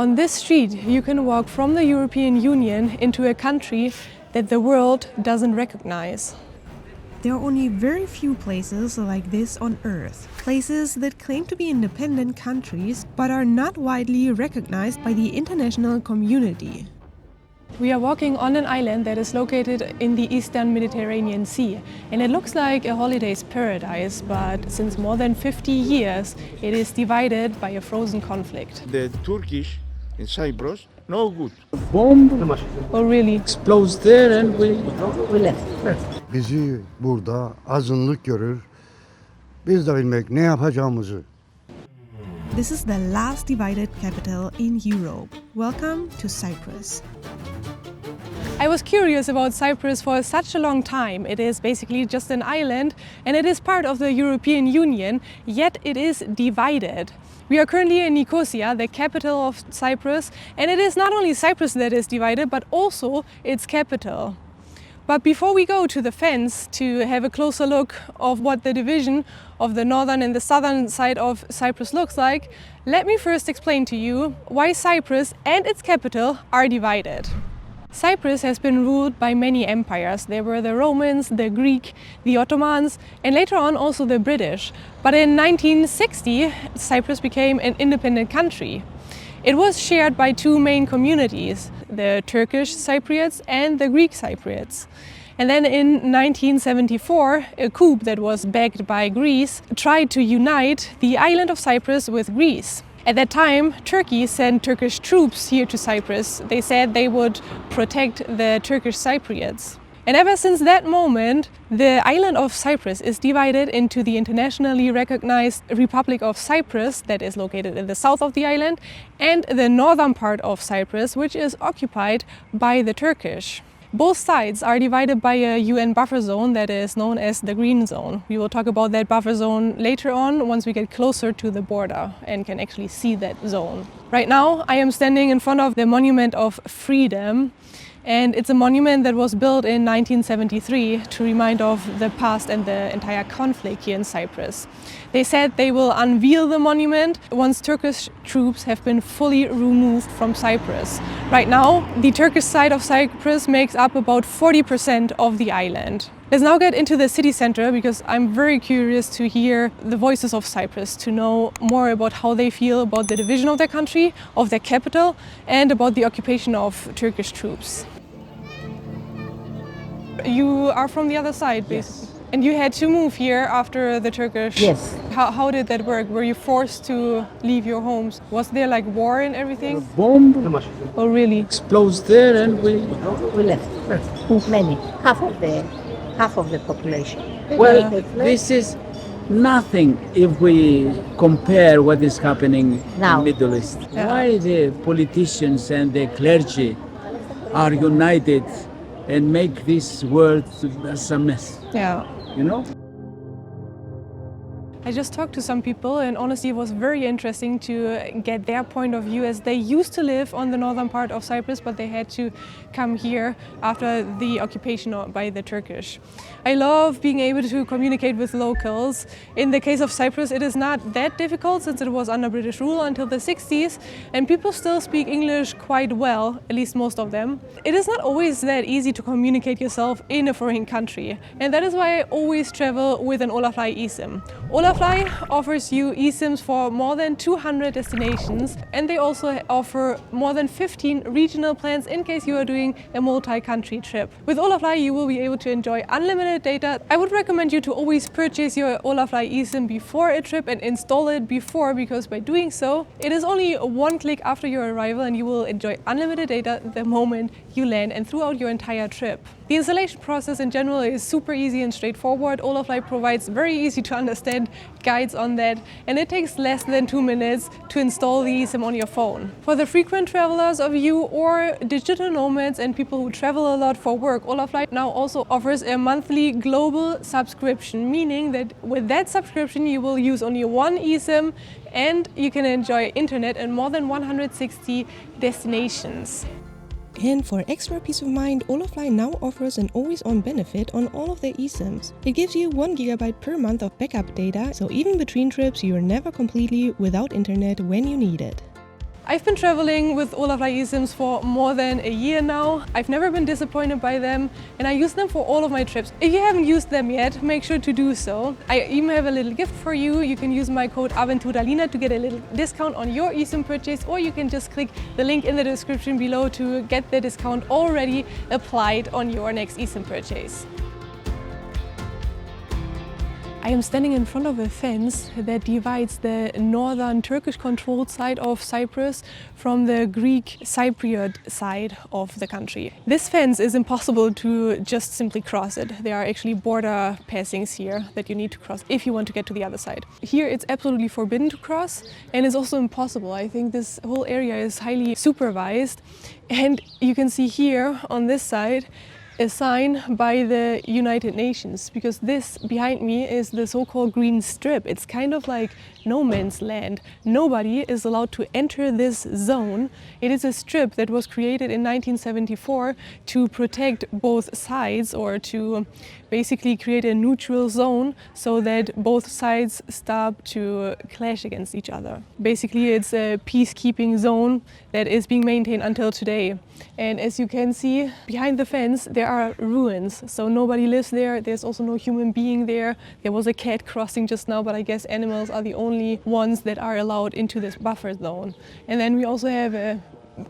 On this street, you can walk from the European Union into a country that the world doesn't recognize. There are only very few places like this on Earth. Places that claim to be independent countries, but are not widely recognized by the international community. We are walking on an island that is located in the Eastern Mediterranean Sea, and it looks like a holiday's paradise, but since more than 50 years, it is divided by a frozen conflict. The Turkish in Cyprus, no good. Bomb Oh, really? explodes there and we left. Bizi burada azınlık görür. Biz de bilmek ne yapacağımızı. This is the last divided capital in Europe. Welcome to Cyprus. I was curious about Cyprus for such a long time. It is basically just an island and it is part of the European Union, yet it is divided. We are currently in Nicosia, the capital of Cyprus, and it is not only Cyprus that is divided, but also its capital. But before we go to the fence to have a closer look of what the division of the northern and the southern side of Cyprus looks like, let me first explain to you why Cyprus and its capital are divided. Cyprus has been ruled by many empires. There were the Romans, the Greek, the Ottomans, and later on also the British. But in 1960, Cyprus became an independent country. It was shared by two main communities, the Turkish Cypriots and the Greek Cypriots. And then in 1974, a coup that was backed by Greece tried to unite the island of Cyprus with Greece. At that time, Turkey sent Turkish troops here to Cyprus. They said they would protect the Turkish Cypriots. And ever since that moment, the island of Cyprus is divided into the internationally recognized Republic of Cyprus, that is located in the south of the island, and the northern part of Cyprus, which is occupied by the Turkish. Both sides are divided by a UN buffer zone that is known as the Green Zone. We will talk about that buffer zone later on once we get closer to the border and can actually see that zone. Right now, I am standing in front of the Monument of Freedom. And it's a monument that was built in 1973 to remind of the past and the entire conflict here in Cyprus. They said they will unveil the monument once Turkish troops have been fully removed from Cyprus. Right now, the Turkish side of Cyprus makes up about 40% of the island. Let's now get into the city center because I'm very curious to hear the voices of Cyprus, to know more about how they feel about the division of their country, of their capital, and about the occupation of Turkish troops. You are from the other side, basically. Yes. And you had to move here after the Turkish? Yes. How did that work? Were you forced to leave your homes? Was there like war and everything? Bomb Oh, really? explodes there and we left. Many, half of the population. Well, this is nothing if we compare what is happening Now. in Middle East. Yeah. Why the politicians and the clergy are united and make this world as a mess, Yeah. you know? I just talked to some people and honestly it was very interesting to get their point of view, as they used to live on the northern part of Cyprus, but they had to come here after the occupation by the Turkish. I love being able to communicate with locals. In the case of Cyprus, it is not that difficult since it was under British rule until the 60s, and people still speak English quite well, at least most of them. It is not always that easy to communicate yourself in a foreign country, and that is why I always travel with an Olafly eSIM. Olafly offers you eSIMs for more than 200 destinations, and they also offer more than 15 regional plans in case you are doing a multi-country trip. With Olafly, you will be able to enjoy unlimited data. I would recommend you to always purchase your Olafly eSIM before a trip and install it before, because by doing so, it is only one click after your arrival and you will enjoy unlimited data the moment you land and throughout your entire trip. The installation process in general is super easy and straightforward. Olafly provides very easy to understand guides on that, and it takes less than 2 minutes to install the eSIM on your phone. For the frequent travelers of you or digital nomads and people who travel a lot for work, Olafly now also offers a monthly global subscription, meaning that with that subscription you will use only one eSIM and you can enjoy internet in more than 160 destinations. And for extra peace of mind, Olafly now offers an always-on benefit on all of their eSIMs. It gives you 1 GB per month of backup data, so even between trips you're never completely without internet when you need it. I've been traveling with Olaf Isems for more than a year now. I've never been disappointed by them and I use them for all of my trips. If you haven't used them yet, make sure to do so. I even have a little gift for you. You can use my code AVENTURALINA to get a little discount on your eSIM purchase, or you can just click the link in the description below to get the discount already applied on your next eSIM purchase. I am standing in front of a fence that divides the northern Turkish-controlled side of Cyprus from the Greek Cypriot side of the country. This fence is impossible to just simply cross it. There are actually border passings here that you need to cross if you want to get to the other side. Here it's absolutely forbidden to cross, and it's also impossible. I think this whole area is highly supervised, and you can see here on this side a sign by the United Nations, because this behind me is the so-called green strip. It's kind of like no man's land. Nobody is allowed to enter this zone. It is a strip that was created in 1974 to protect both sides, or to basically create a neutral zone so that both sides stop to clash against each other. Basically, it's a peacekeeping zone that is being maintained until today. And as you can see behind the fence, there are ruins, so nobody lives there. There's also no human being there. There was a cat crossing just now, but I guess animals are the only ones that are allowed into this buffer zone. And then we also have a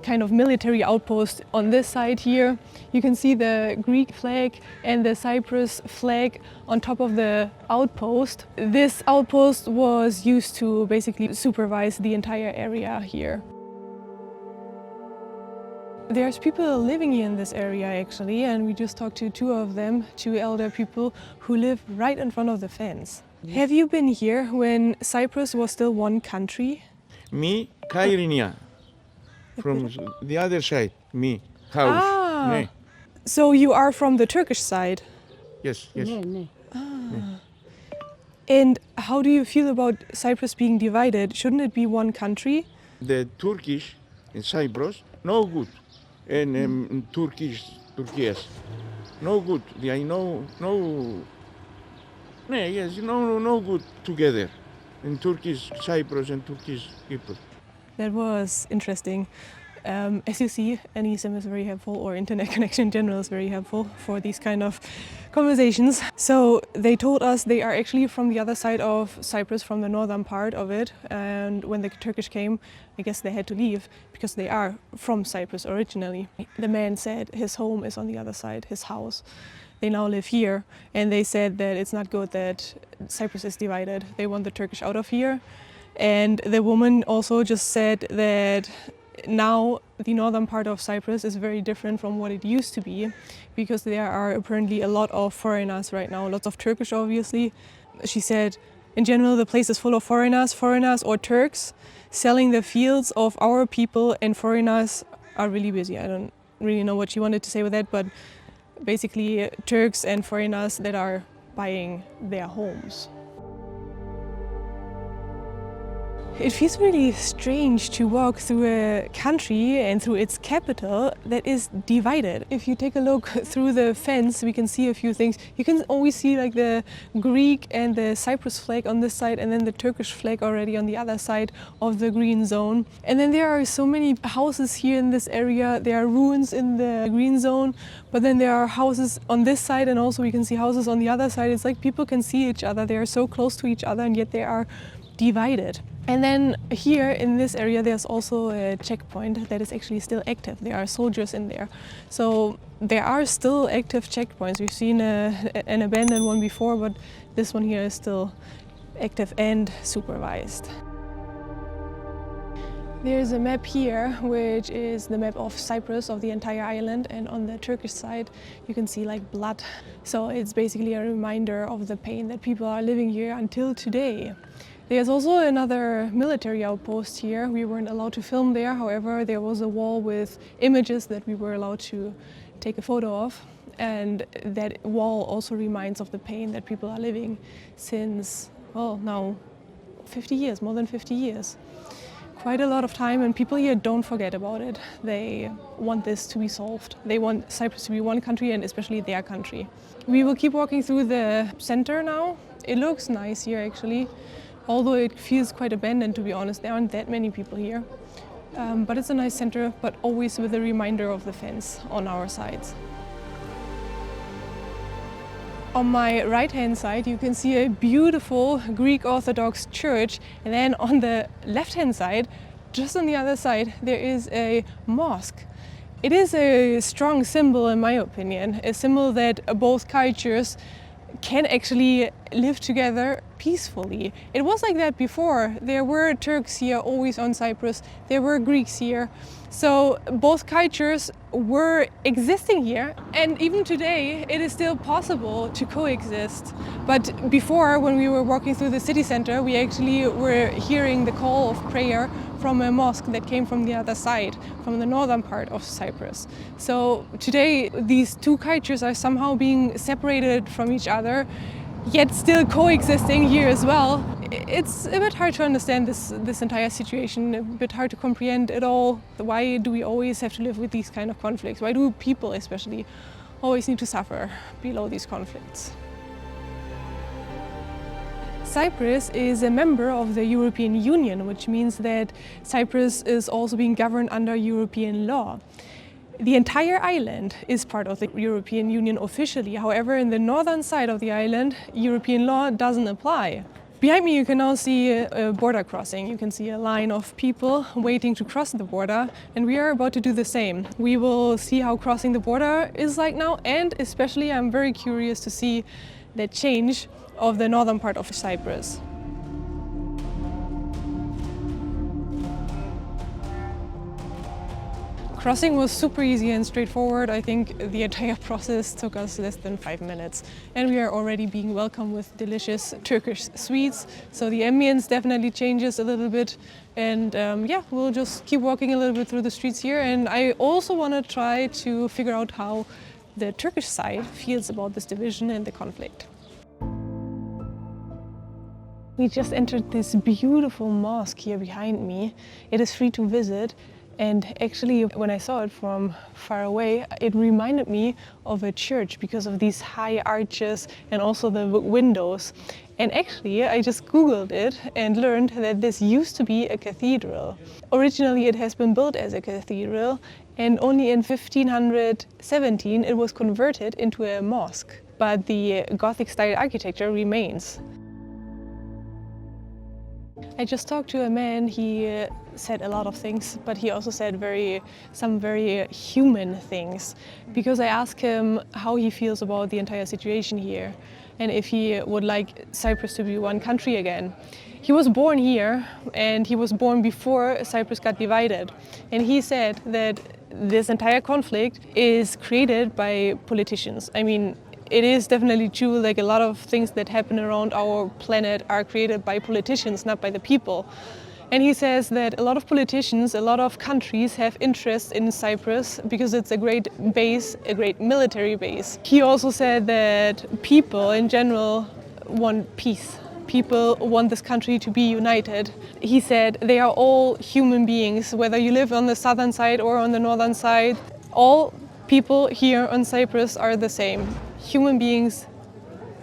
kind of military outpost on this side here. You can see the Greek flag and the Cyprus flag on top of the outpost. This outpost was used to basically supervise the entire area here. There's people living here in this area actually, and we just talked to two of them, two elder people who live right in front of the fence. Have you been here when Cyprus was still one country? Me, Kairynia. From the other side, me, house. Ah. Ne. So you are from the Turkish side. Yes, yes. And how do you feel about Cyprus being divided? Shouldn't it be one country? The Turkish in Cyprus, no good. And Turkish, no good. They are no good together. In Turkish, Cyprus and Turkish people. That was interesting. As you see, an eSIM is very helpful, or internet connection in general is very helpful for these kind of conversations. So they told us they are actually from the other side of Cyprus, from the northern part of it. And when the Turkish came, I guess they had to leave because they are from Cyprus originally. The man said his home is on the other side, his house. They now live here, and they said that it's not good that Cyprus is divided. They want the Turkish out of here. And the woman also just said that now the northern part of Cyprus is very different from what it used to be, because there are apparently a lot of foreigners right now, lots of Turkish obviously. She said in general the place is full of foreigners or Turks selling the fields of our people, and foreigners are really busy. I don't really know what she wanted to say with that, but basically Turks and foreigners that are buying their homes. It feels really strange to walk through a country and through its capital that is divided. If you take a look through the fence, we can see a few things. You can always see like the Greek and the Cyprus flag on this side, and then the Turkish flag already on the other side of the green zone. And then there are so many houses here in this area. There are ruins in the green zone, but then there are houses on this side, and also we can see houses on the other side. It's like people can see each other. They are so close to each other, and yet they are divided. And then here in this area there's also a checkpoint that is actually still active. There are soldiers in there. So there are still active checkpoints. We've seen an abandoned one before, but this one here is still active and supervised. There's a map here, which is the map of Cyprus, of the entire island, and on the Turkish side you can see like blood. So it's basically a reminder of the pain that people are living here until today. There's also another military outpost here. We weren't allowed to film there, however there was a wall with images that we were allowed to take a photo of, and that wall also reminds of the pain that people are living since, well, now 50 years, more than 50 years. Quite a lot of time, and people here don't forget about it. They want this to be solved. They want Cyprus to be one country, and especially their country. We will keep walking through the center now. It looks nice here actually, although it feels quite abandoned, to be honest. There aren't that many people here. But it's a nice center, but always with a reminder of the fence on our sides. On my right-hand side, you can see a beautiful Greek Orthodox church, and then on the left-hand side, just on the other side, there is a mosque. It is a strong symbol, in my opinion, a symbol that both cultures can actually live together peacefully. It was like that before. There were Turks here always on Cyprus, there were Greeks here. So both cultures were existing here, and even today it is still possible to coexist. But before, when we were walking through the city center, we actually were hearing the call of prayer from a mosque that came from the other side, from the northern part of Cyprus. So today these two cultures are somehow being separated from each other, yet still coexisting here as well. It's a bit hard to understand this entire situation, a bit hard to comprehend it all. Why do we always have to live with these kind of conflicts? Why do people especially always need to suffer below these conflicts? Cyprus is a member of the European Union, which means that Cyprus is also being governed under European law. The entire island is part of the European Union officially. However, in the northern side of the island, European law doesn't apply. Behind me you can now see a border crossing. You can see a line of people waiting to cross the border, and we are about to do the same. We will see how crossing the border is like now, and especially I'm very curious to see the change of the northern part of Cyprus. Crossing was super easy and straightforward. I think the entire process took us less than 5 minutes. And we are already being welcomed with delicious Turkish sweets. So the ambience definitely changes a little bit. And yeah, we'll just keep walking a little bit through the streets here. And I also want to try to figure out how the Turkish side feels about this division and the conflict. We just entered this beautiful mosque here behind me. It is free to visit. And actually, when I saw it from far away, it reminded me of a church because of these high arches and also the windows. And actually, I just Googled it and learned that this used to be a cathedral. Originally, it has been built as a cathedral, and only in 1517 it was converted into a mosque. But the Gothic-style architecture remains. I just talked to a man. He said a lot of things, but he also said some very human things, because I asked him how he feels about the entire situation here and if he would like Cyprus to be one country again. He was born here, and he was born before Cyprus got divided, and he said that this entire conflict is created by politicians. I mean, it is definitely true, like a lot of things that happen around our planet are created by politicians, not by the people. And he says that a lot of politicians, a lot of countries have interest in Cyprus because it's a great base, a great military base. He also said that people in general want peace. People want this country to be united. He said they are all human beings, whether you live on the southern side or on the northern side. All people here on Cyprus are the same. Human beings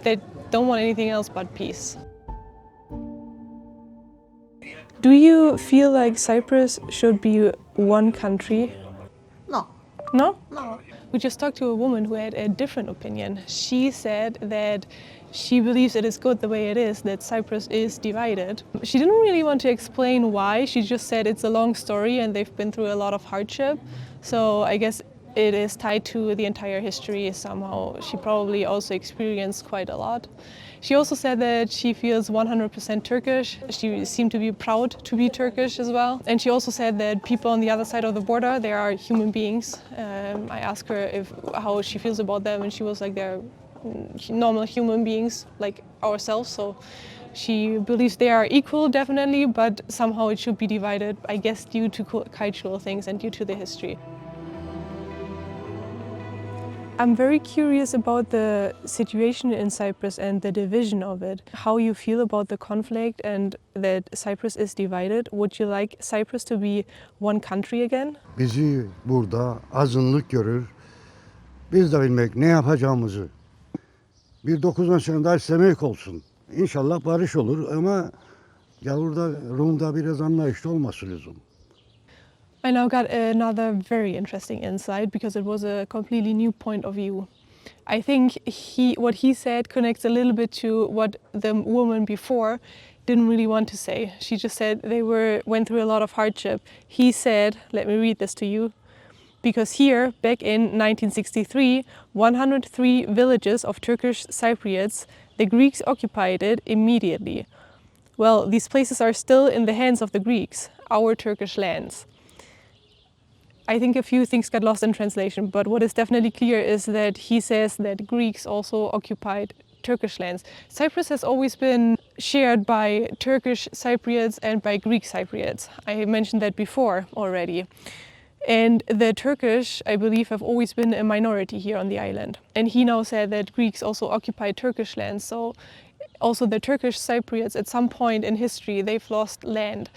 that don't want anything else but peace. Do you feel like Cyprus should be one country? No, No? no. We just talked to a woman who had a different opinion. She said that she believes it is good the way it is, that Cyprus is divided. She didn't really want to explain why. She just said it's a long story and they've been through a lot of hardship. So I guess it is tied to the entire history somehow. She probably also experienced quite a lot. She also said that she feels 100% Turkish. She seemed to be proud to be Turkish as well. And she also said that people on the other side of the border, they are human beings. I asked her how she feels about them, and she was like, they're normal human beings like ourselves. So she believes they are equal, definitely, but somehow it should be divided, I guess, due to cultural things and due to the history. I'm very curious about the situation in Cyprus and the division of it. How you feel about the conflict and that Cyprus is divided. Would you like Cyprus to be one country again? Bizi burada azınlık görür. Biz de bilmek ne yapacağımızı. Bir 9 sene daha istemek olsun. İnşallah barış olur ama gavurda, Rum'da biraz anlayışlı olması lazım. I now got another very interesting insight because it was a completely new point of view. I think what he said connects a little bit to what the woman before didn't really want to say. She just said they went through a lot of hardship. He said, let me read this to you, because here, back in 1963, 103 villages of Turkish Cypriots, the Greeks occupied it immediately. Well, these places are still in the hands of the Greeks, our Turkish lands. I think a few things got lost in translation, but what is definitely clear is that he says that Greeks also occupied Turkish lands. Cyprus has always been shared by Turkish Cypriots and by Greek Cypriots. I mentioned that before already. And the Turkish, I believe, have always been a minority here on the island. And he now said that Greeks also occupied Turkish lands. So also the Turkish Cypriots, at some point in history, they've lost land.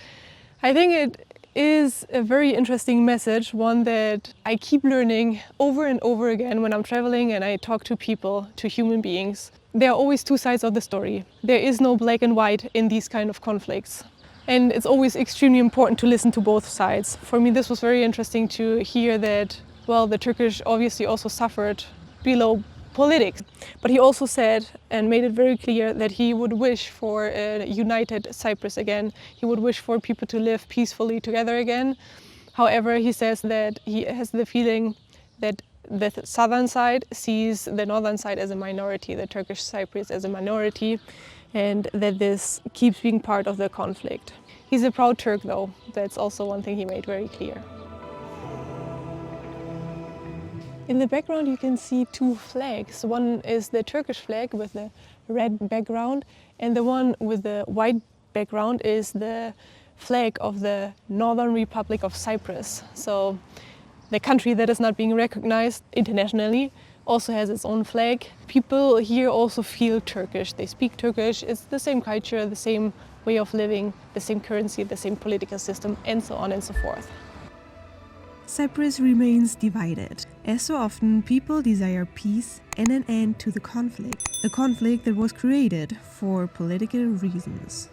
I think it is a very interesting message, one that I keep learning over and over again when I'm traveling and I talk to people, to human beings. There are always two sides of the story. There is no black and white in these kind of conflicts. And it's always extremely important to listen to both sides. For me, this was very interesting to hear that, well, the Turkish obviously also suffered below politics. But he also said and made it very clear that he would wish for a united Cyprus again. He would wish for people to live peacefully together again. However, he says that he has the feeling that the southern side sees the northern side as a minority, the Turkish Cypriots as a minority, and that this keeps being part of the conflict. He's a proud Turk though, that's also one thing he made very clear. In the background you can see two flags. One is the Turkish flag with the red background, and the one with the white background is the flag of the Northern Republic of Cyprus. So the country that is not being recognized internationally also has its own flag. People here also feel Turkish. They speak Turkish. It's the same culture, the same way of living, the same currency, the same political system, and so on and so forth. Cyprus remains divided. As so often, people desire peace and an end to the conflict, a conflict that was created for political reasons.